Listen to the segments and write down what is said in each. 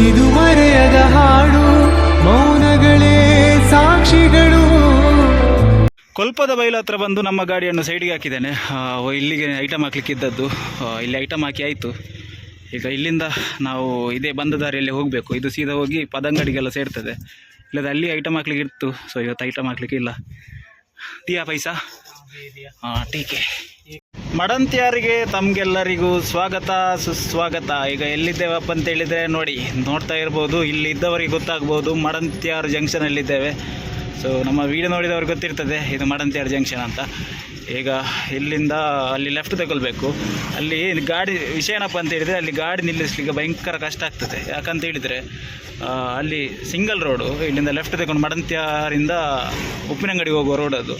ಇದು ಮರೆಯದ ಹಾಡು, ಮೌನಗಳೇ ಸಾಕ್ಷಿಗಳು. ಕೊಲ್ಪದ ಬೈಲು ಹತ್ರ ಬಂದು ನಮ್ಮ ಗಾಡಿಯನ್ನು ಸೈಡಿಗೆ ಹಾಕಿದ್ದೇನೆ. ಇಲ್ಲಿಗೆ ಐಟಮ್ ಹಾಕ್ಲಿಕ್ಕೆ ಇದ್ದದ್ದು, ಇಲ್ಲಿ ಐಟಮ್ ಹಾಕಿ ಆಯಿತು. ಈಗ ಇಲ್ಲಿಂದ ನಾವು ಇದೇ ಬಂದ ದಾರಿಯಲ್ಲಿ ಹೋಗಬೇಕು. ಇದು ಸೀದಾ ಹೋಗಿ ಪದಂಗಡಿಗೆಲ್ಲ ಸೇರ್ತದೆ. ಇಲ್ಲದ ಅಲ್ಲಿ ಐಟಮ್ ಹಾಕ್ಲಿಕ್ಕೆ ಇತ್ತು. ಸೊ ಇವತ್ತು ಐಟಮ್ ಹಾಕ್ಲಿಕ್ಕೆ ಇಲ್ಲ. ದಿಯಾ ಪೈಸಾ ಟೀಕೆ. ಮಡಂತ್ಯಾರಿಗೆ ತಮಗೆಲ್ಲರಿಗೂ ಸ್ವಾಗತ ಸುಸ್ವಾಗತ. ಈಗ ಎಲ್ಲಿದ್ದೇವಪ್ಪ ಅಂತ ಹೇಳಿದರೆ ನೋಡಿ, ನೋಡ್ತಾ ಇರ್ಬೋದು, ಇಲ್ಲಿ ಇದ್ದವರಿಗೆ ಗೊತ್ತಾಗ್ಬೋದು ಮಡಂತ್ಯಾರ್ ಜಂಕ್ಷನಲ್ಲಿದ್ದೇವೆ. ಸೊ ನಮ್ಮ ವೀಡಿಯೋ ನೋಡಿದವ್ರಿಗೆ ಗೊತ್ತಿರ್ತದೆ ಇದು ಮಡಂತ್ಯಾರ್ ಜಂಕ್ಷನ್ ಅಂತ. ಈಗ ಇಲ್ಲಿಂದ ಅಲ್ಲಿ ಲೆಫ್ಟ್ ತಗೊಳ್ಬೇಕು. ಅಲ್ಲಿ ಗಾಡಿ ವಿಷಯ ಏನಪ್ಪ ಅಂತ ಹೇಳಿದರೆ, ಅಲ್ಲಿ ಗಾಡಿ ನಿಲ್ಲಿಸಲಿಕ್ಕೆ ಭಯಂಕರ ಕಷ್ಟ ಆಗ್ತದೆ. ಯಾಕಂತ ಹೇಳಿದರೆ ಅಲ್ಲಿ ಸಿಂಗಲ್ ರೋಡು. ಇಲ್ಲಿಂದ ಲೆಫ್ಟ್ ತಗೊಂಡು ಮಡಂತ್ಯಾರಿಂದ ಉಪ್ಪಿನಂಗಡಿ ಹೋಗುವ ರೋಡ್ ಅದು.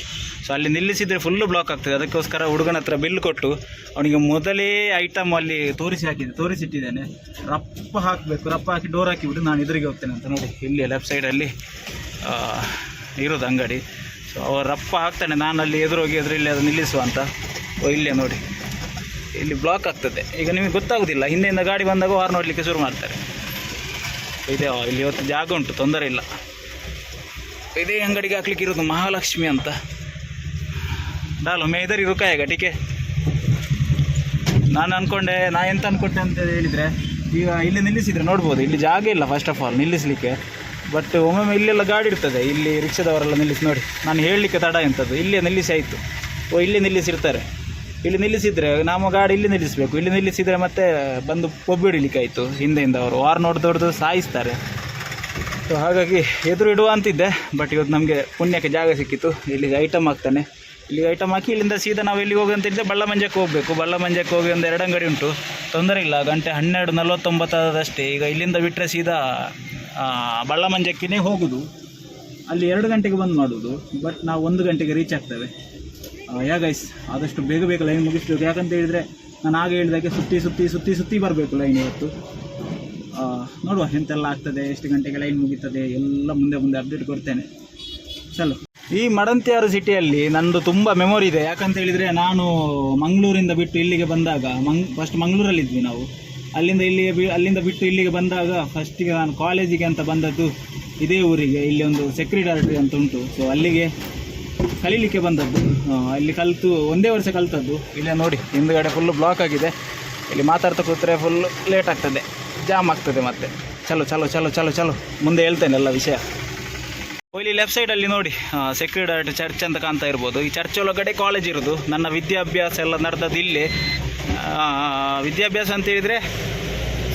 ಸೊ ಅಲ್ಲಿ ನಿಲ್ಲಿಸಿದರೆ ಫುಲ್ಲು ಬ್ಲಾಕ್ ಆಗ್ತದೆ. ಅದಕ್ಕೋಸ್ಕರ ಹುಡುಗನ ಹತ್ರ ಬಿಲ್ ಕೊಟ್ಟು ಅವನಿಗೆ ಮೊದಲೇ ಐಟಮ್ ಅಲ್ಲಿ ತೋರಿಸಿಟ್ಟಿದ್ದೇನೆ. ರಪ್ಪ ಹಾಕಬೇಕು, ರಪ್ಪ ಹಾಕಿ ಡೋರ್ ಹಾಕಿಬಿಟ್ಟು ನಾನು ಎದುರಿಗೆ ಹೋಗ್ತೇನೆ ಅಂತ. ನೋಡಿ ಇಲ್ಲಿ ಲೆಫ್ಟ್ ಸೈಡಲ್ಲಿ ಇರೋದು ಅಂಗಡಿ. ಸೊ ಅವ್ರು ರಪ್ಪ ಹಾಕ್ತಾನೆ, ನಾನು ಅಲ್ಲಿ ಎದುರೋಗಿ ಎದುರಲ್ಲಿ ಅದು ನಿಲ್ಲಿಸುವ ಅಂತ. ಇಲ್ಲೇ ನೋಡಿ, ಇಲ್ಲಿ ಬ್ಲಾಕ್ ಆಗ್ತದೆ. ಈಗ ನಿಮಗೆ ಗೊತ್ತಾಗೋದಿಲ್ಲ, ಹಿಂದೆಯಿಂದ ಗಾಡಿ ಬಂದಾಗ ಹಾರ್ನ್ ನೋಡಲಿಕ್ಕೆ ಶುರು ಮಾಡ್ತಾರೆ. ಇದೆ ಇಲ್ಲಿ ಇವತ್ತು ಜಾಗ ಉಂಟು, ತೊಂದರೆ ಇಲ್ಲ. ಇದೇ ಅಂಗಡಿಗೆ ಹಾಕ್ಲಿಕ್ಕೆ ಇರೋದು ಮಹಾಲಕ್ಷ್ಮಿ ಅಂತ. ಡಾಲು ಮೇದರಿ ರುಕಾಯಗ ಟಿಕೆ. ನಾನು ಅಂದ್ಕೊಂಡೆ, ಎಂತ ಅಂದ್ಕೊಂಡೆ ಅಂತ ಹೇಳಿದರೆ, ಈಗ ಇಲ್ಲಿ ನಿಲ್ಲಿಸಿದರೆ ನೋಡ್ಬೋದು, ಇಲ್ಲಿ ಜಾಗ ಇಲ್ಲ ಫಸ್ಟ್ ಆಫ್ ಆಲ್ ನಿಲ್ಲಿಸಲಿಕ್ಕೆ. ಬಟ್ ಒಮ್ಮೊಮ್ಮೆ ಇಲ್ಲೆಲ್ಲ ಗಾಡಿ ಇರ್ತದೆ, ಇಲ್ಲಿ ರಿಕ್ಷಾದವರೆಲ್ಲ ನಿಲ್ಲಿಸಿ. ನೋಡಿ ನಾನು ಹೇಳಲಿಕ್ಕೆ ತಡ ಎಂಥದ್ದು, ಇಲ್ಲೇ ನಿಲ್ಲಿಸಿ ಆಯಿತು. ಇಲ್ಲಿ ನಿಲ್ಲಿಸಿರ್ತಾರೆ. ಇಲ್ಲಿ ನಿಲ್ಲಿಸಿದರೆ ನಮ್ಮ ಗಾಡಿ ಇಲ್ಲಿ ನಿಲ್ಲಿಸಬೇಕು. ಇಲ್ಲಿ ನಿಲ್ಲಿಸಿದರೆ ಮತ್ತೆ ಬಂದು ಒಬ್ಬಿಡಲಿಕ್ಕೆ ಆಯಿತು ಹಿಂದೆಯಿಂದ. ಅವರು ವಾರ್ ನೋಡ್ದವ್ರದ್ದು ಸಾಯಿಸ್ತಾರೆ. ಸೊ ಹಾಗಾಗಿ ಎದುರು ಇಡುವ ಅಂತಿದ್ದೆ. ಬಟ್ ಇವತ್ತು ನಮಗೆ ಪುಣ್ಯಕ್ಕೆ ಜಾಗ ಸಿಕ್ಕಿತ್ತು. ಇಲ್ಲಿಗೆ ಐಟಮ್ ಹಾಕ್ತಾನೆ. ಇಲ್ಲಿಗೆ ಐಟಮ್ ಹಾಕಿ ಇಲ್ಲಿಂದ ಸೀದಾ ನಾವು ಎಲ್ಲಿಗೆ ಹೋಗಿ ಅಂತಿದ್ದೆ, ಬಳ್ಳಮಂಜಕ್ಕೆ ಹೋಗಬೇಕು. ಬಳ್ಳಮಂಜಕ್ಕೆ ಹೋಗಿ ಒಂದು 2 ಅಂಗಡಿ ಉಂಟು, ತೊಂದರೆ ಇಲ್ಲ. ಗಂಟೆ 12:49 ಈಗ ಇಲ್ಲಿಂದ ಬಿಟ್ಟರೆ ಸೀದಾ ಬಳ್ಳಮಂಜಕ್ಕೇ ಹೋಗೋದು. ಅಲ್ಲಿ 2 ಗಂಟೆಗೆ ಬಂದ್ ಮಾಡೋದು. ಬಟ್ ನಾವು 1 ಗಂಟೆಗೆ ರೀಚ್ ಆಗ್ತೇವೆ. ಗೈಸ್ ಆದಷ್ಟು ಬೇಗ ಬೇಗ ಲೈನ್ ಮುಗಿಸ್ಬೇಕು. ಯಾಕಂತ ಹೇಳಿದರೆ ನಾನು ಆಗ ಹೇಳಿದಾಗೆ ಸುತ್ತಿ ಬರಬೇಕು ಲೈನ್ ಇವತ್ತು. ನೋಡುವ ಎಂತೆಲ್ಲ ಆಗ್ತದೆ, ಎಷ್ಟು ಗಂಟೆಗೆ ಲೈನ್ ಮುಗೀತದೆ ಎಲ್ಲ ಮುಂದೆ ಅಪ್ಡೇಟ್ ಕೊಡ್ತೇನೆ. ಚಲೋ. ಈ ಮಡಂತ್ಯಾರು ಸಿಟಿಯಲ್ಲಿ ನಂದು ತುಂಬ ಮೆಮೊರಿ ಇದೆ. ಯಾಕಂತ ಹೇಳಿದರೆ ನಾನು ಮಂಗಳೂರಿಂದ ಬಿಟ್ಟು ಇಲ್ಲಿಗೆ ಬಂದಾಗ, ಫಸ್ಟ್ ಮಂಗಳೂರಲ್ಲಿದ್ವಿ ನಾವು. ಅಲ್ಲಿಂದ ಬಿಟ್ಟು ಇಲ್ಲಿಗೆ ಬಂದಾಗ ಫಸ್ಟಿಗೆ ನಾನು ಕಾಲೇಜಿಗೆ ಅಂತ ಬಂದದ್ದು ಇದೇ ಊರಿಗೆ. ಇಲ್ಲಿ ಒಂದು ಸೆಕ್ರೆಟರಿ ಅಂತ ಉಂಟು. ಸೊ ಅಲ್ಲಿಗೆ ಕಲೀಲಿಕ್ಕೆ ಬಂದದ್ದು. ಇಲ್ಲಿ ಕಲಿತು 1 ವರ್ಷ ಕಲಿತದ್ದು. ಇಲ್ಲೇ ನೋಡಿ ಹಿಂದುಗಡೆ ಫುಲ್ಲು ಬ್ಲಾಕ್ ಆಗಿದೆ. ಇಲ್ಲಿ ಮಾತಾಡ್ತಾ ಕೂತ್ರೆ ಫುಲ್ಲು ಲೇಟ್ ಆಗ್ತದೆ, ಜಾಮ್ ಆಗ್ತದೆ ಮತ್ತೆ. ಚಲೋ ಮುಂದೆ ಹೇಳ್ತೇನೆ ಎಲ್ಲ ವಿಷಯ. ಇಲ್ಲಿ ಲೆಫ್ಟ್ ಸೈಡಲ್ಲಿ ನೋಡಿ ಸೆಕ್ರೆಟರಿ ಚರ್ಚ್ ಅಂತ ಕಾಣ್ತಾ ಇರ್ಬೋದು. ಈ ಚರ್ಚ್ ಒಳಗಡೆ ಕಾಲೇಜ್ ಇರೋದು. ನನ್ನ ವಿದ್ಯಾಭ್ಯಾಸ ಎಲ್ಲ ನಡೆದದ್ದು ಇಲ್ಲೇ. ವಿದ್ಯಾಭ್ಯಾಸ ಅಂತ ಹೇಳಿದರೆ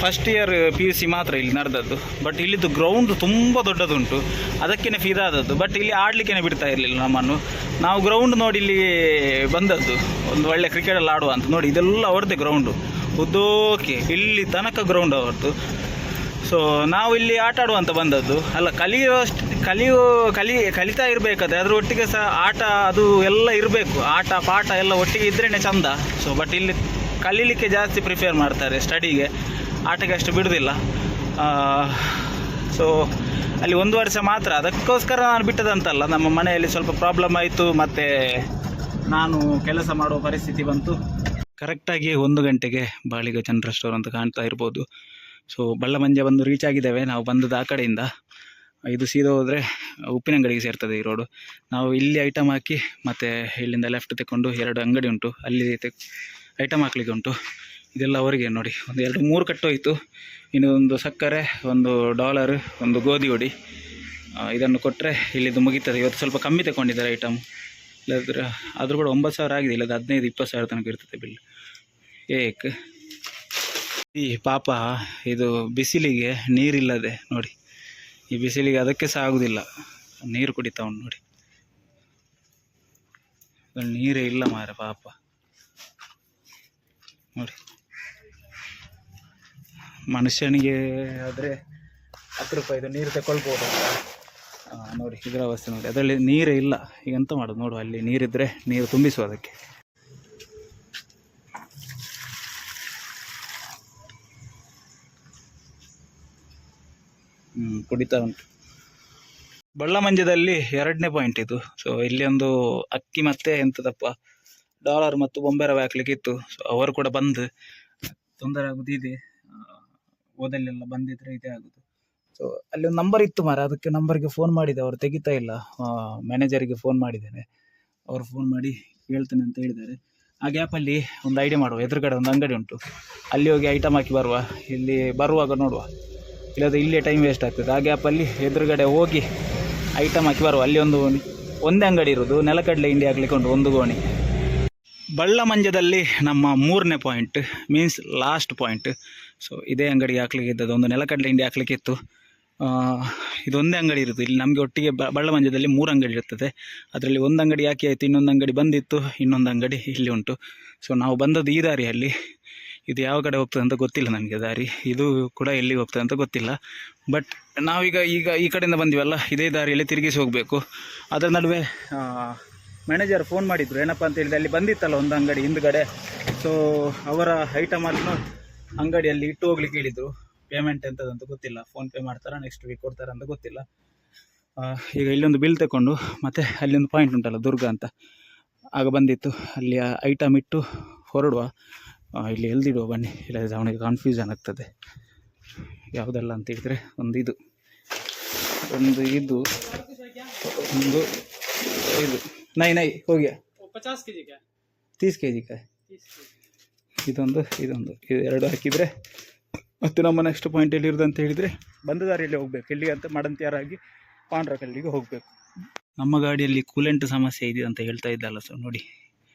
ಫಸ್ಟ್ ಇಯರ್ PUC ಮಾತ್ರ ಇಲ್ಲಿ ನಡೆದದ್ದು. ಬಟ್ ಇಲ್ಲಿದ್ದು ಗ್ರೌಂಡ್ ತುಂಬ ದೊಡ್ಡದುಂಟು, ಅದಕ್ಕೇ ಫಿದಾದದ್ದು. ಬಟ್ ಇಲ್ಲಿ ಆಡಲಿಕ್ಕೆ ಬಿಡ್ತಾ ಇರಲಿಲ್ಲ ನಮ್ಮನ್ನು. ನಾವು ಗ್ರೌಂಡ್ ನೋಡಿ ಇಲ್ಲಿ ಬಂದದ್ದು, ಒಂದು ಒಳ್ಳೆ ಕ್ರಿಕೆಟಲ್ಲಿ ಆಡುವ ಅಂತ. ನೋಡಿ ಇದೆಲ್ಲ ಅವ್ರದ್ದೇ ಗ್ರೌಂಡು, ಉದ್ದೋಕೆ ಇಲ್ಲಿ ತನಕ ಗ್ರೌಂಡ್ ಅವ್ರದ್ದು. ಸೊ ನಾವು ಇಲ್ಲಿ ಆಟ ಆಡುವಂತ ಬಂದದ್ದು ಅಲ್ಲ, ಕಲಿತಾ ಇರಬೇಕಾದ್ರೆ ಅದ್ರ ಒಟ್ಟಿಗೆ ಸಹ ಆಟ ಅದು ಎಲ್ಲ ಇರಬೇಕು. ಆಟ ಪಾಠ ಎಲ್ಲ ಒಟ್ಟಿಗೆ ಇದ್ರೇ ಚಂದ. ಸೊ ಬಟ್ ಇಲ್ಲಿ ಕಲೀಲಿಕ್ಕೆ ಜಾಸ್ತಿ ಪ್ರಿಫೇರ್ ಮಾಡ್ತಾರೆ, ಸ್ಟಡಿಗೆ. ಆಟಕ್ಕೆ ಅಷ್ಟು ಬಿಡೋದಿಲ್ಲ. ಸೊ ಅಲ್ಲಿ 1 ವರ್ಷ ಮಾತ್ರ. ಅದಕ್ಕೋಸ್ಕರ ನಾನು ಬಿಟ್ಟದಂತಲ್ಲ, ನಮ್ಮ ಮನೆಯಲ್ಲಿ ಸ್ವಲ್ಪ ಪ್ರಾಬ್ಲಮ್ ಆಯಿತು, ಮತ್ತು ನಾನು ಕೆಲಸ ಮಾಡುವ ಪರಿಸ್ಥಿತಿ ಬಂತು. ಕರೆಕ್ಟಾಗಿ 1 ಗಂಟೆಗೆ ಬಾಳಿಗ ಚಂದ್ರ ಸ್ಟೋರ್ ಅಂತ ಕಾಣ್ತಾ ಇರ್ಬೋದು. ಸೊ ಬಳ್ಳಮಂಜ ಬಂದು ರೀಚ್ ಆಗಿದ್ದೇವೆ. ನಾವು ಬಂದದ್ದು ಆ ಕಡೆಯಿಂದ. ಇದು ಸೀದಾ ಹೋದರೆ ಉಪ್ಪಿನಂಗಡಿಗೆ ಸೇರ್ತದೆ ಈ ರೋಡು. ನಾವು ಇಲ್ಲಿ ಐಟಮ್ ಹಾಕಿ ಮತ್ತು ಇಲ್ಲಿಂದ ಲೆಫ್ಟ್ ತಗೊಂಡು 2 ಅಂಗಡಿ ಉಂಟು, ಅಲ್ಲಿ ಐಟಮ್ ಹಾಕ್ಲಿಕ್ಕೆ ಉಂಟು. ಇದೆಲ್ಲ ಅವರಿಗೆ ನೋಡಿ, ಒಂದು 2-3 ಕಟ್ಟೋಯಿತು. ಇನ್ನು ಒಂದು ಸಕ್ಕರೆ, ಒಂದು $1, ಒಂದು ಗೋಧಿ ಹುಡಿ, ಇದನ್ನು ಕೊಟ್ಟರೆ ಇಲ್ಲಿದ್ದು ಮುಗೀತದೆ. ಇವತ್ತು ಸ್ವಲ್ಪ ಕಮ್ಮಿ ತಗೊಂಡಿದ್ದಾರೆ ಐಟಮ್. ಇಲ್ಲದ್ರೆ ಆದರೂ ಕೂಡ 9,000 ಆಗಿದೆ. ಇಲ್ಲದ 15-20,000 ತನಕ ಇರ್ತದೆ ಬಿಲ್. ಏಕ್ ಈ ಪಾಪ ಇದು ಬಿಸಿಲಿಗೆ ನೀರಿಲ್ಲದೆ ನೋಡಿ, ಈ ಬಿಸಿಲಿಗೆ ಅದಕ್ಕೆ ಸಹ ಆಗುವುದಿಲ್ಲ, ನೀರು ಕುಡಿತಾ ಉಂಟು ನೋಡಿ. ನೀರೇ ಇಲ್ಲ ಮಾರ ಪಾಪ ನೋಡಿ. ಮನುಷ್ಯನಿಗೆ ಆದರೆ 10 ರೂಪಾಯಿದು ನೀರು ತಗೊಳ್ಬೋದು. ನೋಡಿ ಇದರ ಅವಸ್ಥೆ ನೋಡಿ, ಅದರಲ್ಲಿ ನೀರೇ ಇಲ್ಲ. ಈಗ ಎಂತ ಮಾಡೋದು ನೋಡು, ಅಲ್ಲಿ ನೀರಿದ್ದರೆ ನೀರು ತುಂಬಿಸುವ ಅದಕ್ಕೆ. ಕುಡಿತಾ ಉಂಟು. ಬಳ್ಳಮಂಜದಲ್ಲಿ 2ನೇ ಪಾಯಿಂಟ್ ಇದು. ಸೊ ಇಲ್ಲಿ ಒಂದು ಅಕ್ಕಿ ಮತ್ತೆ ಎಂಥದಪ್ಪ $ಮತ್ತು ಬೊಂಬೆ ರವೆ ಹಾಕ್ಲಿಕ್ಕೆ ಇತ್ತು. ಸೊ ಅವರು ಕೂಡ ಬಂದು ತೊಂದರೆ ಆಗೋದಿದೆ. ಓದಲ್ಲೆಲ್ಲ ಬಂದಿದ್ರೆ ಇದೇ ಆಗೋದು. ಸೊ ಅಲ್ಲಿ ಒಂದು ನಂಬರ್ ಇತ್ತು ಮಾರ, ಅದಕ್ಕೆ ನಂಬರ್ಗೆ ಫೋನ್ ಮಾಡಿದೆ, ಅವ್ರು ತೆಗಿತಾ ಇಲ್ಲ. ಮ್ಯಾನೇಜರಿಗೆ ಫೋನ್ ಮಾಡಿದ್ದೇನೆ, ಅವ್ರು ಫೋನ್ ಮಾಡಿ ಹೇಳ್ತೇನೆ ಅಂತ ಹೇಳಿದ್ದಾರೆ. ಆ ಗ್ಯಾಪಲ್ಲಿ ಒಂದು ಐಡಿಯಾ ಮಾಡುವ, ಎದುರುಗಡೆ ಒಂದು ಅಂಗಡಿ ಉಂಟು, ಅಲ್ಲಿ ಹೋಗಿ ಐಟಮ್ ಹಾಕಿ ಬರುವ. ಇಲ್ಲಿ ಬರುವಾಗ ನೋಡುವ, ಇಲ್ಲದ ಇಲ್ಲೇ ಟೈಮ್ ವೇಸ್ಟ್ ಆಗ್ತದೆ. ಆ ಗ್ಯಾಪಲ್ಲಿ ಎದುರುಗಡೆ ಹೋಗಿ ಐಟಮ್ ಹಾಕಿ ಬರುವ. ಅಲ್ಲಿ ಒಂದೇ ಅಂಗಡಿ ಇರೋದು, ನೆಲಕಡಲೆ ಹಿಂಡಿ ಹಾಕ್ಲಿಕ್ಕೆ ಉಂಟು, ಒಂದು ಗೋಣಿ. ಬಳ್ಳಮಂಜದಲ್ಲಿ ನಮ್ಮ 3ನೇ point, means last point. So ಇದೇ ಅಂಗಡಿಗೆ ಹಾಕ್ಲಿಕ್ಕೆ ಇದ್ದದ್ದು, ಒಂದು ನೆಲಕಡಲೆ ಹಿಂಡಿ ಹಾಕ್ಲಿಕ್ಕೆ ಇತ್ತು. ಇದೊಂದೇ ಅಂಗಡಿ ಇರುತ್ತೆ ಇಲ್ಲಿ ನಮಗೆ. ಒಟ್ಟಿಗೆ ಬಳ್ಳಮಂಜದಲ್ಲಿ 3 ಅಂಗಡಿ ಇರ್ತದೆ, ಅದರಲ್ಲಿ ಒಂದು ಅಂಗಡಿ ಹಾಕಿ ಆಯಿತು, ಇನ್ನೊಂದು ಅಂಗಡಿ ಬಂದಿತ್ತು, ಇನ್ನೊಂದು ಅಂಗಡಿ ಇಲ್ಲಿ ಉಂಟು. ಸೊ ನಾವು ಬಂದದ್ದು ಈ ದಾರಿಯಲ್ಲಿ. ಇದು ಯಾವ ಕಡೆ ಹೋಗ್ತದೆ ಅಂತ ಗೊತ್ತಿಲ್ಲ ನನಗೆ ದಾರಿ, ಇದು ಕೂಡ ಎಲ್ಲಿಗೆ ಹೋಗ್ತದೆ ಅಂತ ಗೊತ್ತಿಲ್ಲ. ಬಟ್ ನಾವೀಗ ಈ ಕಡೆಯಿಂದ ಬಂದಿವಲ್ಲ, ಇದೇ ದಾರಿಯಲ್ಲಿ ತಿರುಗಿಸಿ ಹೋಗಬೇಕು. ಅದರ ನಡುವೆ ಮ್ಯಾನೇಜರ್ ಫೋನ್ ಮಾಡಿದ್ರು, ಏನಪ್ಪ ಅಂತ ಹೇಳಿದ್ರೆ ಅಲ್ಲಿ ಬಂದಿತ್ತಲ್ಲ ಒಂದು ಅಂಗಡಿ ಹಿಂದುಗಡೆ. ಸೊ ಅವರ ಐಟಮನ್ನು ಅಂಗಡಿಯಲ್ಲಿ ಇಟ್ಟು ಹೋಗ್ಲಿಕ್ಕೆ ಹೇಳಿದರು. ಪೇಮೆಂಟ್ ಎಂಥದಂತ ಗೊತ್ತಿಲ್ಲ, ಫೋನ್ಪೇ ಮಾಡ್ತಾರಾ ನೆಕ್ಸ್ಟ್ ವೀಕ್ ಕೊಡ್ತಾರಾ ಅಂತ ಗೊತ್ತಿಲ್ಲ. ಈಗ ಇಲ್ಲೊಂದು ಬಿಲ್ ತಗೊಂಡು ಮತ್ತು ಅಲ್ಲೊಂದು ಪಾಯಿಂಟ್ ಉಂಟಲ್ಲ ದುರ್ಗ ಅಂತ, ಆಗ ಬಂದಿತ್ತು. ಅಲ್ಲಿ ಐಟಮ್ ಇಟ್ಟು ಹೊರಡುವ. ಇಲ್ಲಿ ಎಲ್ದಿಡುವ ಬನ್ನಿ, ಇಲ್ಲ ಅವನಿಗೆ ಕನ್ಫ್ಯೂಷನ್ ಆಗ್ತದೆ ಯಾವುದೆಲ್ಲ ಅಂತ ಹೇಳಿದರೆ. ಒಂದು ಇದು ನೈ ಹೋಗಿ 50 kg का 30 kg का ಇದೊಂದು ಇದು 2 ಹಾಕಿದರೆ ಮತ್ತು ನಮ್ಮ ನೆಕ್ಸ್ಟ್ ಪಾಯಿಂಟ್ ಎಲ್ಲಿರೋದು ಅಂತ ಹೇಳಿದರೆ ಬಂದ ದಾರಿಯಲ್ಲಿ ಹೋಗಬೇಕು. ಎಲ್ಲಿಗೆ ಅಂತ ಮಡಂತ್ಯಾರಾಗಿ ಪಾಂಡ್ರಕಲ್ಲಿಗೆ ಹೋಗಬೇಕು. ನಮ್ಮ ಗಾಡಿಯಲ್ಲಿ ಕೂಲೆಂಟ್ ಸಮಸ್ಯೆ ಇದೆ ಅಂತ ಹೇಳ್ತಾ ಇದ್ದಲ್ಲ. ಸೊ ನೋಡಿ,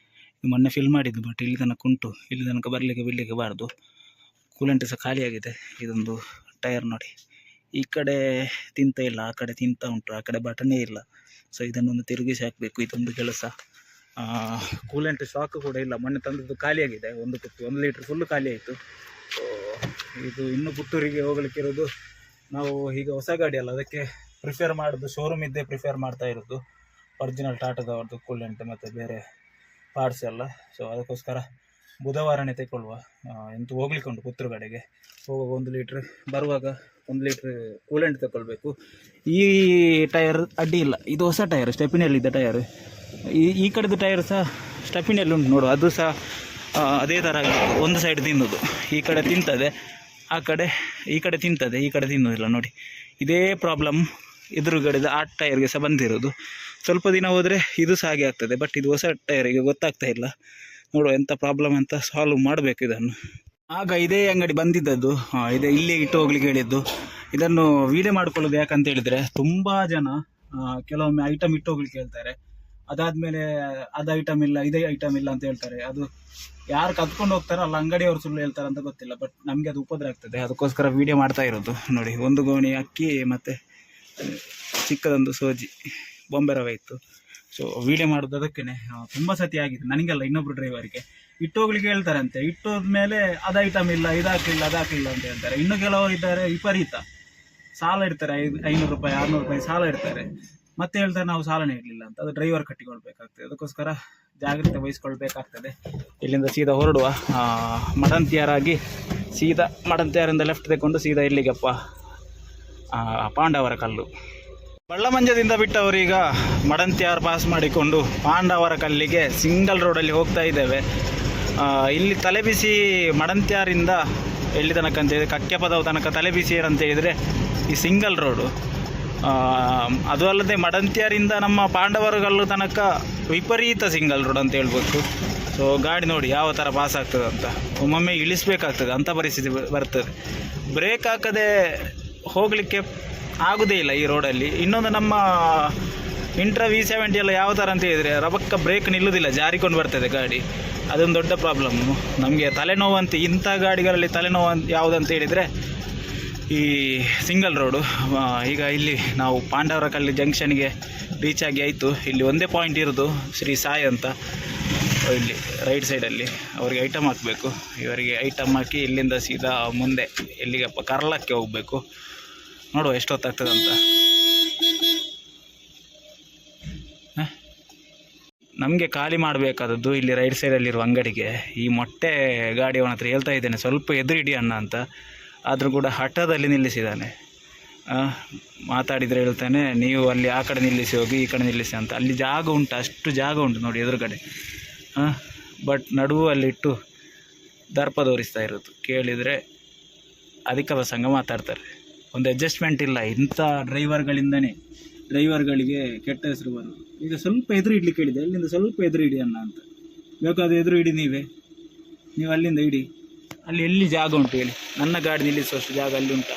ಮೊನ್ನೆ ಫಿಲ್ ಮಾಡಿದ್ದು, ಬಟ್ ಇಲ್ಲಿ ತನಕ ಉಂಟು, ಇಲ್ಲಿ ತನಕ ಬಿಡಲಿಕ್ಕೆ ಬಾರ್ದು. ಕೂಲೆಂಟ್ ಸಹ ಖಾಲಿಯಾಗಿದೆ. ಇದೊಂದು ಟೈರ್ ನೋಡಿ, ಈ ಕಡೆ ತಿಂತ ಇಲ್ಲ, ಆ ಕಡೆ ತಿಂತ ಉಂಟು, ಆ ಕಡೆ ಬಟನೇ ಇಲ್ಲ. ಸೊ ಇದನ್ನೊಂದು ತಿರುಗಿಸಿ ಹಾಕಬೇಕು, ಇದೊಂದು ಕೆಲಸ. ಕೂಲೆಂಟ್ ಸ್ಟಾಕ್ ಕೂಡ ಇಲ್ಲ, ಮೊನ್ನೆ ತಂದದ್ದು ಖಾಲಿಯಾಗಿದೆ. 1 ಲೀಟ್ರ್ ಫುಲ್ಲು ಖಾಲಿ ಆಯಿತು. ಸೊ ಇದು ಇನ್ನೂ ಪುತ್ತೂರಿಗೆ ಹೋಗಲಿಕ್ಕಿರೋದು. ನಾವು ಈಗ ಹೊಸ ಗಾಡಿ ಅಲ್ಲ, ಅದಕ್ಕೆ ಪ್ರಿಫೇರ್ ಮಾಡೋದು ಶೋರೂಮ್ ಇದ್ದೇ ಪ್ರಿಫೇರ್ ಮಾಡ್ತಾ ಇರೋದು, ಒರಿಜಿನಲ್ ಟಾಟಾದವ್ರದ್ದು ಕೂಲೆಂಟ್ ಮತ್ತು ಬೇರೆ ಪಾರ್ಟ್ಸ್ ಎಲ್ಲ. ಸೊ ಅದಕ್ಕೋಸ್ಕರ ಬುಧವಾರನೇ ತಗೊಳ್ಳುವ. ಎಂತೂ ಹೋಗ್ಲಿಕ್ಕೆ ಉಂಟು ಪುತ್ತೂರು ಕಡೆಗೆ. ಹೋಗುವಾಗ 1 ಲೀಟ್ರ್, ಬರುವಾಗ 1 ಲೀಟ್ರ್ ಕೂಲೆಂಟ್ ತಗೊಳ್ಬೇಕು. ಈ ಟೈರ್ ಅಡ್ಡಿ ಇಲ್ಲ, ಇದು ಹೊಸ ಟೈರ್, ಸ್ಟೆಪಿನಲ್ಲಿದ್ದ ಟೈರ್. ಈ ಕಡೆದು ಟೈರ್ ಸಹ ಸ್ಟೆಪಿನಲ್ಲಿ ಉಂಟು ನೋಡು, ಅದು ಸಹ ಅದೇ ಥರ ಆಗಿತ್ತು. ಒಂದು ಸೈಡ್ ತಿನ್ನೋದು, ಈ ಕಡೆ ತಿಂತದೆ, ಈ ಕಡೆ ತಿಂತದೆ, ಈ ಕಡೆ ತಿನ್ನೋದಿಲ್ಲ ನೋಡಿ. ಇದೇ ಪ್ರಾಬ್ಲಮ್ ಎದುರುಗಡೆದ ಆ ಟೈರ್ಗೆ ಸಹ ಬಂದಿರೋದು. ಸ್ವಲ್ಪ ದಿನ ಹೋದರೆ ಇದು ಸಹ ಹಾಗೆ ಆಗ್ತದೆ. ಬಟ್ ಇದು ಹೊಸ ಟೈರಿಗೆ ಗೊತ್ತಾಗ್ತಾ ಇಲ್ಲ. ನೋಡುವ ಎಂಥ ಪ್ರಾಬ್ಲಮ್ ಅಂತ ಸಾಲ್ವ್ ಮಾಡಬೇಕು ಇದನ್ನು. ಆಗ ಇದೇ ಅಂಗಡಿ ಬಂದಿದ್ದದ್ದು, ಇಲ್ಲಿ ಇಟ್ಟು ಹೋಗ್ಲಿಕ್ಕೆ ಹೇಳಿದ್ದು. ಇದನ್ನು ವೀಡಿಯೋ ಮಾಡ್ಕೊಳ್ಳೋದು ಯಾಕಂತ ಹೇಳಿದರೆ, ತುಂಬ ಜನ ಕೆಲವೊಮ್ಮೆ ಐಟಮ್ ಇಟ್ಟು ಹೋಗ್ಲಿಕ್ಕೆ ಹೇಳ್ತಾರೆ. ಅದಾದಮೇಲೆ ಅದು ಐಟಮ್ ಇಲ್ಲ, ಇದೇ ಐಟಮ್ ಇಲ್ಲ ಅಂತ ಹೇಳ್ತಾರೆ. ಅದು ಯಾರು ಕದ್ಕೊಂಡು ಹೋಗ್ತಾರೋ ಅಲ್ಲ ಅಂಗಡಿಯವರು ಸುಳ್ಳು ಹೇಳ್ತಾರೆ ಅಂತ ಗೊತ್ತಿಲ್ಲ. ಬಟ್ ನಮಗೆ ಅದು ಉಪದ್ರ ಆಗ್ತದೆ, ಅದಕ್ಕೋಸ್ಕರ ವೀಡಿಯೋ ಮಾಡ್ತಾ ಇರೋದು. ನೋಡಿ, 1 ಗೋಣಿ ಅಕ್ಕಿ ಮತ್ತು ಚಿಕ್ಕದೊಂದು ಸೋಜಿ ಬೊಂಬೆ ರವೆ ಇತ್ತು. ಸೊ ವೀಡಿಯೋ ಮಾಡೋದು ಅದಕ್ಕೇ. ತುಂಬ ಸತಿ ಆಗಿದೆ ನನಗೆಲ್ಲ, ಇನ್ನೊಬ್ರು ಡ್ರೈವರಿಗೆ ಇಟ್ಟು ಹೋಗ್ಲಿಕ್ಕೆ ಹೇಳ್ತಾರೆ ಅಂತೆ. ಇಟ್ಟೋದ್ಮೇಲೆ ಅದು ಐಟಮ್ ಇಲ್ಲ, ಇದಾಗಲಿಲ್ಲ ಅದಾಗಲಿಲ್ಲ ಅಂತ ಹೇಳ್ತಾರೆ. ಇನ್ನು ಕೆಲವರು ಇದ್ದಾರೆ ವಿಪರೀತ, ಸಾಲ ಇಡ್ತಾರೆ, 500 ರೂಪಾಯಿ 600 ರೂಪಾಯಿ ಸಾಲ ಇಡ್ತಾರೆ. ಮತ್ತೆ ಹೇಳ್ತಾರೆ ನಾವು ಸಾಲನೇ ಇರಲಿಲ್ಲ ಅಂತ. ಅದು ಡ್ರೈವರ್ ಕಟ್ಟಿಕೊಳ್ಬೇಕಾಗ್ತದೆ, ಅದಕ್ಕೋಸ್ಕರ ಜಾಗ್ರತೆ ವಹಿಸ್ಕೊಳ್ಬೇಕಾಗ್ತದೆ. ಇಲ್ಲಿಂದ ಸೀದಾ ಹೊರಡುವ. ಮಡಂತ್ಯಾರಾಗಿ ಸೀದಾ ಮಡಂತ್ಯಾರಿಂದ ಲೆಫ್ಟ್ ತಗೊಂಡು ಸೀದಾ ಇಲ್ಲಿಗಪ್ಪ ಪಾಂಡವರ ಕಲ್ಲು. ಬಳ್ಳಮಂಜದಿಂದ ಬಿಟ್ಟವರೀಗ ಮಡಂತ್ಯಾರ್ ಪಾಸ್ ಮಾಡಿಕೊಂಡು ಪಾಂಡವರ ಕಲ್ಲಿಗೆ ಸಿಂಗಲ್ ರೋಡಲ್ಲಿ ಹೋಗ್ತಾ ಇದ್ದೇವೆ. ಇಲ್ಲಿ ತಲೆಬಿಸಿ ಮಡಂತ್ಯಾರಿಂದ ಎಲ್ಲಿ ತನಕ ಅಂತ ಹೇಳಿದರೆ ಕಕ್ಕೆಪದವ ತನಕ ತಲೆಬಿಸಿ ಅಂತ ಹೇಳಿದರೆ ಈ ಸಿಂಗಲ್ ರೋಡು. ಅದು ಅಲ್ಲದೆ ಮಡಂತ್ಯಾರಿಂದ ನಮ್ಮ ಪಾಂಡವರಗಲ್ಲು ತನಕ ವಿಪರೀತ ಸಿಂಗಲ್ ರೋಡ್ ಅಂತ ಹೇಳ್ಬೇಕು. ಸೊ ಗಾಡಿ ನೋಡಿ ಯಾವ ಥರ ಪಾಸ್ ಆಗ್ತದೆ ಅಂತ, ಒಮ್ಮೊಮ್ಮೆ ಇಳಿಸ್ಬೇಕಾಗ್ತದೆ ಅಂಥ ಪರಿಸ್ಥಿತಿ ಬರ್ತದೆ. ಬ್ರೇಕ್ ಹಾಕದೆ ಹೋಗಲಿಕ್ಕೆ ಆಗೋದೇ ಇಲ್ಲ ಈ ರೋಡಲ್ಲಿ. ಇನ್ನೊಂದು ನಮ್ಮ ಇಂಟ್ರಾ V70 ಎಲ್ಲ ಯಾವ ಥರ ಅಂತ ಹೇಳಿದರೆ ರಬಕ್ಕ ಬ್ರೇಕ್ ನಿಲ್ಲುವುದಿಲ್ಲ, ಜಾರಿಕೊಂಡು ಬರ್ತದೆ ಗಾಡಿ. ಅದೊಂದು ದೊಡ್ಡ ಪ್ರಾಬ್ಲಮ್ಮು ನಮಗೆ. ತಲೆನೋವು ಅಂತ ಇಂಥ ಗಾಡಿಗಳಲ್ಲಿ ತಲೆನೋವು ಯಾವುದಂತ ಹೇಳಿದರೆ ಈ ಸಿಂಗಲ್ ರೋಡು. ಈಗ ಇಲ್ಲಿ ನಾವು ಪಾಂಡವರ ಕಲ್ಲಿ ಜಂಕ್ಷನ್ಗೆ ರೀಚ್ ಆಗಿ ಆಯಿತು. ಇಲ್ಲಿ ಒಂದೇ ಪಾಯಿಂಟ್ ಇರೋದು, ಶ್ರೀ ಸಾಯಿ ಅಂತ. ಇಲ್ಲಿ ರೈಟ್ ಸೈಡಲ್ಲಿ ಅವರಿಗೆ ಐಟಮ್ ಹಾಕಬೇಕು. ಇವರಿಗೆ ಐಟಮ್ ಹಾಕಿ ಇಲ್ಲಿಂದ ಸೀದಾ ಮುಂದೆ ಎಲ್ಲಿಗಪ್ಪ ಕರ್ಲಕ್ಕೆ ಹೋಗಬೇಕು. ನೋಡುವ ಎಷ್ಟೊತ್ತಾಗ್ತದೆ ಅಂತ. ನಮಗೆ ಖಾಲಿ ಮಾಡಬೇಕಾದದ್ದು ಇಲ್ಲಿ ರೈಟ್ ಸೈಡಲ್ಲಿರುವ ಅಂಗಡಿಗೆ. ಈ ಮೊಟ್ಟೆ ಗಾಡಿ ಅವನ ಹತ್ರ ಹೇಳ್ತಾ ಇದ್ದೇನೆ ಸ್ವಲ್ಪ ಎದುರಿಡಿ ಅಣ್ಣ ಅಂತ, ಆದರೂ ಕೂಡ ಹಠದಲ್ಲಿ ನಿಲ್ಲಿಸಿದ್ದಾನೆ. ಮಾತಾಡಿದರೆ ಹೇಳ್ತಾನೆ ನೀವು ಅಲ್ಲಿ ಆ ಕಡೆ ನಿಲ್ಲಿಸಿ ಹೋಗಿ, ಈ ಕಡೆ ನಿಲ್ಲಿಸಿ ಅಂತ. ಅಲ್ಲಿ ಜಾಗ ಉಂಟು, ಅಷ್ಟು ಜಾಗ ಉಂಟು ನೋಡಿ ಎದುರುಗಡೆ. ಬಟ್ ನಡುವಲ್ಲಿಟ್ಟು ದರ್ಪ ತೋರಿಸ್ತಾ ಇರೋದು. ಕೇಳಿದರೆ ಅಧಿಕ ಪ್ರಸಂಗ ಮಾತಾಡ್ತಾರೆ. ಒಂದು ಅಡ್ಜಸ್ಟ್ಮೆಂಟ್ ಇಲ್ಲ. ಇಂಥ ಡ್ರೈವರ್ಗಳಿಗೆ ಕೆಟ್ಟ ಹೆಸರು ಬರೋದು. ಈಗ ಸ್ವಲ್ಪ ಎದುರು ಇಡ್ಲಿಕ್ಕೆ ಹೇಳಿದೆ, ಅಲ್ಲಿಂದ ಸ್ವಲ್ಪ ಎದುರು ಇಡಿ ಅಣ್ಣ ಅಂತ. ಬೇಕಾದ್ರೆ ಎದುರು ಇಡಿ, ನೀವು ಅಲ್ಲಿಂದ ಇಡಿ. ಅಲ್ಲಿ ಎಲ್ಲಿ ಜಾಗ ಉಂಟು ಹೇಳಿ? ನನ್ನ ಗಾಡಿ ನಿಲ್ಲಿಸುವಷ್ಟು ಜಾಗ ಅಲ್ಲಿ ಉಂಟಾ?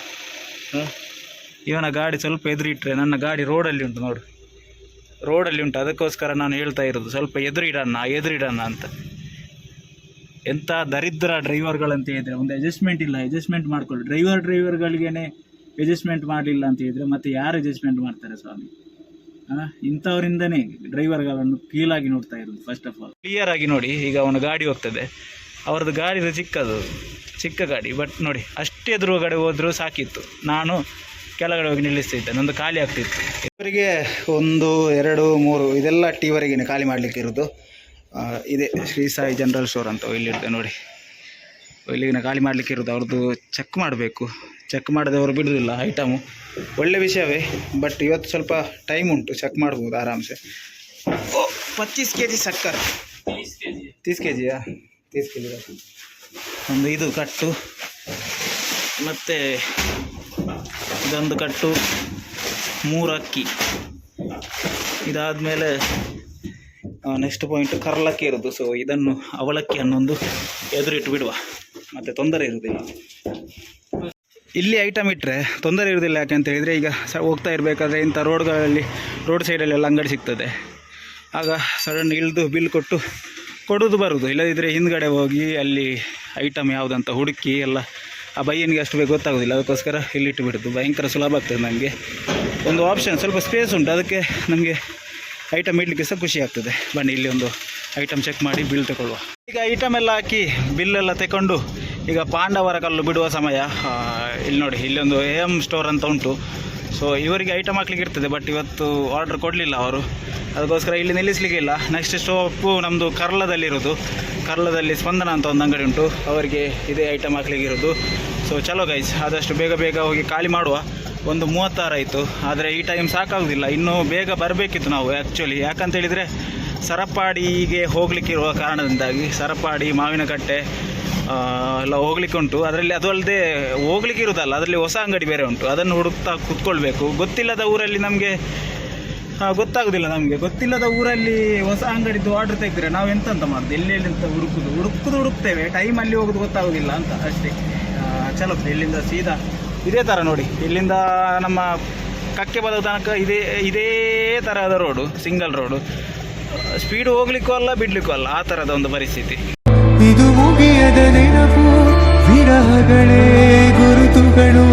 ಇವನ ಗಾಡಿ ಸ್ವಲ್ಪ ಎದುರು ಇಟ್ಟರೆ ನನ್ನ ಗಾಡಿ ರೋಡಲ್ಲಿ ಉಂಟು, ನೋಡು, ರೋಡಲ್ಲಿ ಉಂಟು. ಅದಕ್ಕೋಸ್ಕರ ನಾನು ಹೇಳ್ತಾ ಇರೋದು, ಸ್ವಲ್ಪ ಎದುರು ಇಡೋಣ ಅಂತ. ಎಂಥ ದರಿದ್ರ ಡ್ರೈವರ್ಗಳಂತ ಹೇಳಿದರೆ ಒಂದು ಅಡ್ಜಸ್ಟ್ಮೆಂಟ್ ಇಲ್ಲ. ಅಡ್ಜಸ್ಟ್ಮೆಂಟ್ ಮಾಡ್ಕೊಳ್ಳಿ. ಡ್ರೈವರ್ಗಳಿಗೇನೆ ಅಡ್ಜಸ್ಟ್ಮೆಂಟ್ ಮಾಡಲಿಲ್ಲ ಅಂತ ಹೇಳಿದರೆ ಮತ್ತೆ ಯಾರು ಅಡ್ಜಸ್ಟ್ಮೆಂಟ್ ಮಾಡ್ತಾರೆ ಸ್ವಾಮಿ? ಇಂಥವರಿಂದನೇ ಡ್ರೈವರ್ಗಳನ್ನು ಕೀಳಾಗಿ ನೋಡ್ತಾ ಇರೋದು. ಫಸ್ಟ್ ಆಫ್ ಆಲ್ ಕ್ಲಿಯರ್ ಆಗಿ ನೋಡಿ. ಈಗ ಅವನ ಗಾಡಿ ಹೋಗ್ತದೆ, ಅವ್ರದ್ದು ಗಾಡಿ ಚಿಕ್ಕ ಗಾಡಿ, ಬಟ್ ನೋಡಿ ಅಷ್ಟೇ ಎದುರುಗಡೆ ಹೋದರೂ ಸಾಕಿತ್ತು. ನಾನು ಕೆಳಗಡೆ ಹೋಗಿ ನಿಲ್ಲಿಸ್ತಿದ್ದೆ, ನಂದು ಖಾಲಿ ಆಗ್ತಿತ್ತು. ಇವರಿಗೆ 1, 2, 3 ಇದೆಲ್ಲ ಟೀವರೆಗೆ ಖಾಲಿ ಮಾಡಲಿಕ್ಕೆ ಇರೋದು. ಇದೆ ಶ್ರೀ ಸಾಯಿ ಜನರಲ್ ಸ್ಟೋರ್ ಅಂತ ಇಲ್ಲಿರುತ್ತೆ ನೋಡಿ. ಇಲ್ಲಿಗಿನ ಖಾಲಿ ಮಾಡಲಿಕ್ಕೆ ಇರೋದು. ಅವ್ರದ್ದು ಚೆಕ್ ಮಾಡಬೇಕು. ಚೆಕ್ ಮಾಡದವರು ಬಿಡೋದಿಲ್ಲ ಐಟಮು. ಒಳ್ಳೆ ವಿಷಯವೇ, ಬಟ್ ಇವತ್ತು ಸ್ವಲ್ಪ ಟೈಮ್ ಉಂಟು, ಚೆಕ್ ಮಾಡ್ಬೋದು ಆರಾಮ್ಸೆ. 25 kg ಸಕ್ಕರೆ, 30 kgಯಾ? 30 kg ಒಂದು ಇದು ಕಟ್ಟು, ಮತ್ತು ಇದೊಂದು ಕಟ್ಟು, 3 ಅಕ್ಕಿ. ಇದಾದಮೇಲೆ ನೆಕ್ಸ್ಟ್ ಪಾಯಿಂಟ್ ಕರ್ಲಕ್ಕಿ ಇರೋದು. ಸೊ ಇದನ್ನು ಅವಲಕ್ಕಿ ಅನ್ನೊಂದು ಎದುರಿಟ್ಟು ಬಿಡುವ, ಮತ್ತು ತೊಂದರೆ ಇರೋದಿಲ್ಲ. ಇಲ್ಲಿ ಐಟಮ್ ಇಟ್ಟರೆ ತೊಂದರೆ ಇರೋದಿಲ್ಲ. ಯಾಕೆಂತ ಹೇಳಿದರೆ ಈಗ ಹೋಗ್ತಾ ಇರಬೇಕಾದ್ರೆ ಇಂಥ ರೋಡ್ ಸೈಡಲ್ಲೆಲ್ಲ ಅಂಗಡಿ ಸಿಗ್ತದೆ. ಆಗ ಸಡನ್ ಇಳಿದು ಬಿಲ್ ಕೊಡೋದು ಬರೋದು. ಇಲ್ಲದಿದ್ದರೆ ಹಿಂದ್ಗಡೆ ಹೋಗಿ ಅಲ್ಲಿ ಐಟಮ್ ಯಾವುದಂತ ಹುಡುಕಿ ಎಲ್ಲ ಆ ಬೈಯನಿಗೆ ಅಷ್ಟು ಬೇಗ ಗೊತ್ತಾಗೋದಿಲ್ಲ. ಅದಕ್ಕೋಸ್ಕರ ಇಲ್ಲಿಟ್ಟು ಬಿಡೋದು ಭಯಂಕರ ಸುಲಭ ಆಗ್ತದೆ. ನನಗೆ ಒಂದು ಆಪ್ಷನ್, ಸ್ವಲ್ಪ ಸ್ಪೇಸ್ ಉಂಟು, ಅದಕ್ಕೆ ನಮಗೆ ಐಟಮ್ ಇಡಲಿಕ್ಕೆ ಸಹ ಖುಷಿ ಆಗ್ತದೆ. ಬನ್ನಿ ಇಲ್ಲಿ ಒಂದು ಐಟಮ್ ಚೆಕ್ ಮಾಡಿ ಬಿಲ್ ತಗೊಳ್ಳುವ. ಈಗ ಐಟಮ್ ಎಲ್ಲ ಹಾಕಿ ಬಿಲ್ಲೆಲ್ಲ ತಗೊಂಡು ಈಗ ಪಾಂಡವರ ಕಲ್ಲು ಬಿಡುವ ಸಮಯ. ಇಲ್ಲಿ ನೋಡಿ, ಇಲ್ಲೊಂದು AM ಸ್ಟೋರ್ ಅಂತ ಉಂಟು. ಸೊ ಇವರಿಗೆ ಐಟಮ್ ಹಾಕ್ಲಿಕ್ಕೆ ಇರ್ತದೆ, ಬಟ್ ಇವತ್ತು ಆರ್ಡ್ರ್ ಕೊಡಲಿಲ್ಲ ಅವರು. ಅದಕ್ಕೋಸ್ಕರ ಇಲ್ಲಿ ನಿಲ್ಲಿಸಲಿಕ್ಕೆ ಇಲ್ಲ. ನೆಕ್ಸ್ಟ್ ಸ್ಟಾಪು ನಮ್ಮದು ಕರ್ಲದಲ್ಲಿ ಸ್ಪಂದನ ಅಂತ ಒಂದು ಅಂಗಡಿ ಉಂಟು, ಅವರಿಗೆ ಇದೇ ಐಟಮ್ ಹಾಕ್ಲಿಕ್ಕೆ ಇರೋದು. ಸೊ ಚಲೋ ಗೈಸ್, ಆದಷ್ಟು ಬೇಗ ಹೋಗಿ ಖಾಲಿ ಮಾಡುವ. 1:36 ಆಯಿತು, ಆದರೆ ಈ ಟೈಮ್ ಸಾಕಾಗೋದಿಲ್ಲ. ಇನ್ನೂ ಬೇಗ ಬರಬೇಕಿತ್ತು ನಾವು ಆ್ಯಕ್ಚುಲಿ. ಯಾಕಂತೇಳಿದರೆ ಸರಪಾಡಿಗೆ ಹೋಗಲಿಕ್ಕಿರುವ ಕಾರಣದಿಂದಾಗಿ ಸರಪಾಡಿ, ಮಾವಿನಕಟ್ಟೆ ಎಲ್ಲ ಹೋಗ್ಲಿಕ್ಕೆ ಉಂಟು. ಅದರಲ್ಲಿ ಅದು ಅಲ್ಲದೆ ಹೋಗ್ಲಿಕ್ಕೆ ಇರೋದಲ್ಲ, ಅದರಲ್ಲಿ ಹೊಸ ಅಂಗಡಿ ಬೇರೆ ಉಂಟು. ಅದನ್ನು ಹುಡುಕ್ತಾ ಕೂತ್ಕೊಳ್ಬೇಕು. ಗೊತ್ತಿಲ್ಲದ ಊರಲ್ಲಿ ನಮಗೆ ಗೊತ್ತಾಗೋದಿಲ್ಲ. ನಮಗೆ ಗೊತ್ತಿಲ್ಲದ ಊರಲ್ಲಿ ಹೊಸ ಅಂಗಡಿದ್ದು ಆರ್ಡ್ರ್ ತೆಗೆದ್ರೆ ನಾವು ಎಂತ ಮಾಡೋದು? ಎಲ್ಲಿಂತ ಹುಡುಕ್ತೇವೆ, ಟೈಮಲ್ಲಿ ಹೋಗೋದು ಗೊತ್ತಾಗೋದಿಲ್ಲ ಅಂತ ಅಷ್ಟೇ. ಚಲೋ, ಇಲ್ಲಿಂದ ಸೀದಾ ಇದೇ ಥರ ನೋಡಿ, ಇಲ್ಲಿಂದ ನಮ್ಮ ಕಕ್ಕೆ ಬದ ತನಕ ಇದೇ ಥರದ ರೋಡು, ಸಿಂಗಲ್ ರೋಡು. ಸ್ಪೀಡ್ ಹೋಗ್ಲಿಕ್ಕೂ ಅಲ್ಲ ಬಿಡ್ಲಿಕ್ಕೂ ಅಲ್ಲ, ಆ ಥರದ ಒಂದು ಪರಿಸ್ಥಿತಿ. ಇದು ಮುಗಿಯದ ನೆನಪು, ವಿರಹಗಳೇ ಗುರುತುಗಳು.